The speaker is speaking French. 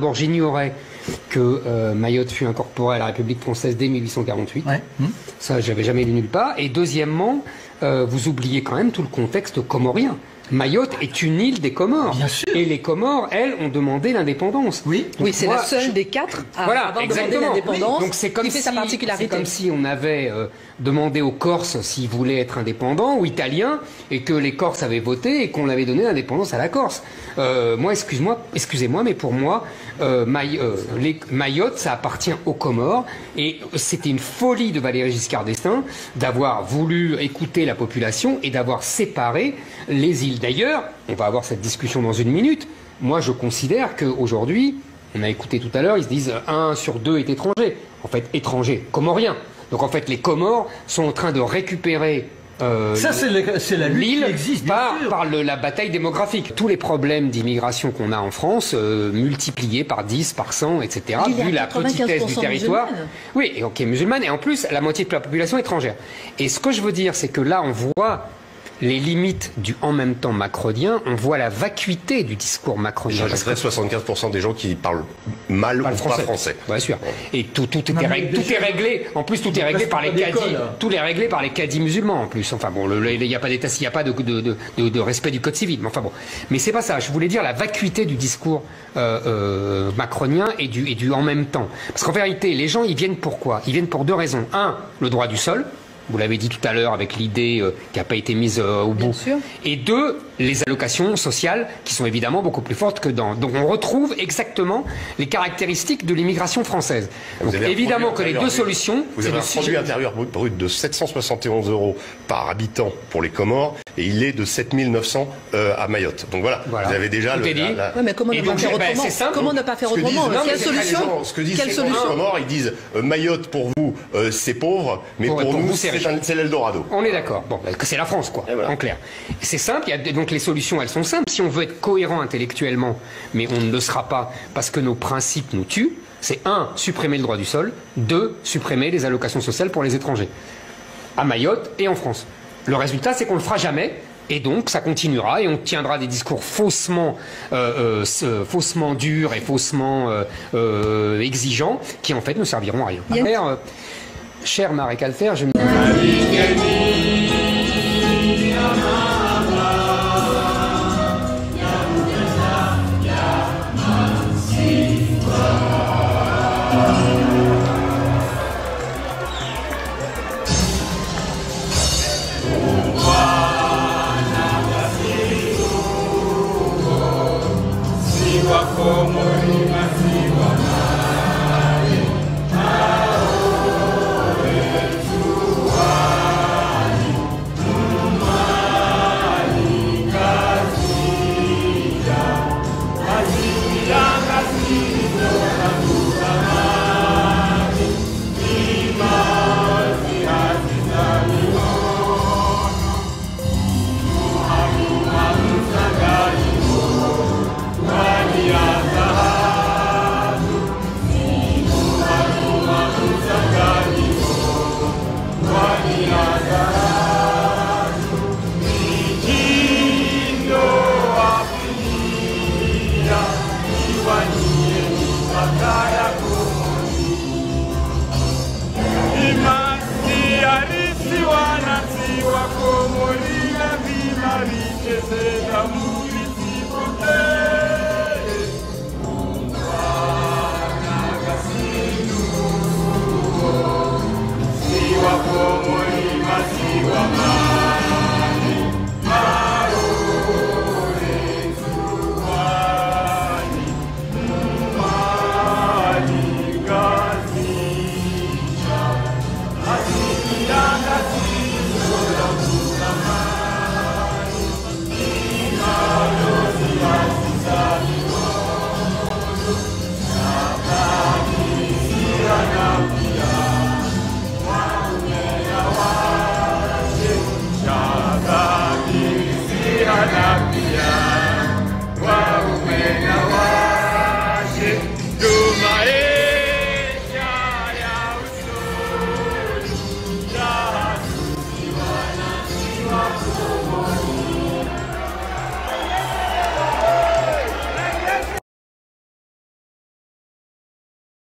D'abord, j'ignorais que Mayotte fut incorporée à la République française dès 1848. Ouais. Ça, j'avais jamais lu nulle part. Et deuxièmement, vous oubliez quand même tout le contexte comorien. Mayotte est une île des Comores. Bien sûr. Et les Comores, elles, ont demandé l'indépendance. Oui, oui, c'est la seule des quatre à avoir demandé l'indépendance. Donc c'est comme, comme si on avait demandé aux Corses s'ils voulaient être indépendants ou italiens, et que les Corses avaient voté et qu'on avait donné l'indépendance à la Corse. Moi, excusez-moi, mais pour moi, Mayotte, ça appartient aux Comores, et c'était une folie de Valéry Giscard d'Estaing d'avoir voulu écouter la population et d'avoir séparé les îles. D'ailleurs, on va avoir cette discussion dans une minute. Moi, je considère qu'aujourd'hui, on a écouté tout à l'heure, ils se disent 1 sur 2 est étranger. En fait, étranger, comorien. Donc en fait, les Comores sont en train de récupérer ça, c'est la lutte qui existe par la bataille démographique. Tous les problèmes d'immigration qu'on a en France, multipliés par 10, par 100, etc., vu la petitesse du territoire. Musulmane. Oui, et ok, musulmane, et en plus, la moitié de la population étrangère. Et ce que je veux dire, c'est que là, on voit les limites du en même temps macronien, on voit la vacuité du discours macronien. J'ajouterais 75% des gens qui parlent mal ou pas français. Bien sûr. Et tout est réglé. En plus, tout est réglé par les cadis. Tout est réglé par les cadis musulmans en plus. Enfin bon, il n'y a pas d'état, il n'y a pas de respect du code civil. Mais enfin bon. Mais c'est pas ça. Je voulais dire la vacuité du discours macronien et du en même temps. Parce qu'en vérité, les gens, ils viennent pourquoi? Ils viennent pour 2 raisons. 1, le droit du sol. Vous l'avez dit tout à l'heure avec l'idée qui n'a pas été mise au bout. Et 2, les allocations sociales qui sont évidemment beaucoup plus fortes que dans. Donc on retrouve exactement les caractéristiques de l'immigration française. Donc évidemment que les 2 solutions. Vous avez un produit intérieur brut de 771 € par habitant pour les Comores et il est de 7 900 à Mayotte. Donc voilà. Vous avez déjà le. Ouais, mais comment ne pas faire autrement? Comment ne pas faire autrement? Quelle solution? Ce que disent les Comores, ils disent Mayotte pour vous c'est pauvre, mais pour nous c'est l'Eldorado. On est d'accord. Bon, c'est la France, quoi, en clair. C'est simple, donc les solutions, elles sont simples. Si on veut être cohérent intellectuellement, mais on ne le sera pas parce que nos principes nous tuent, c'est 1, supprimer le droit du sol, 2, supprimer les allocations sociales pour les étrangers, à Mayotte et en France. Le résultat, c'est qu'on ne le fera jamais. Et donc, ça continuera et on tiendra des discours faussement durs et faussement exigeants qui, en fait, ne serviront à rien. Cher Marek Alfer, je me... Como Molina, Vila, Viche, Seda,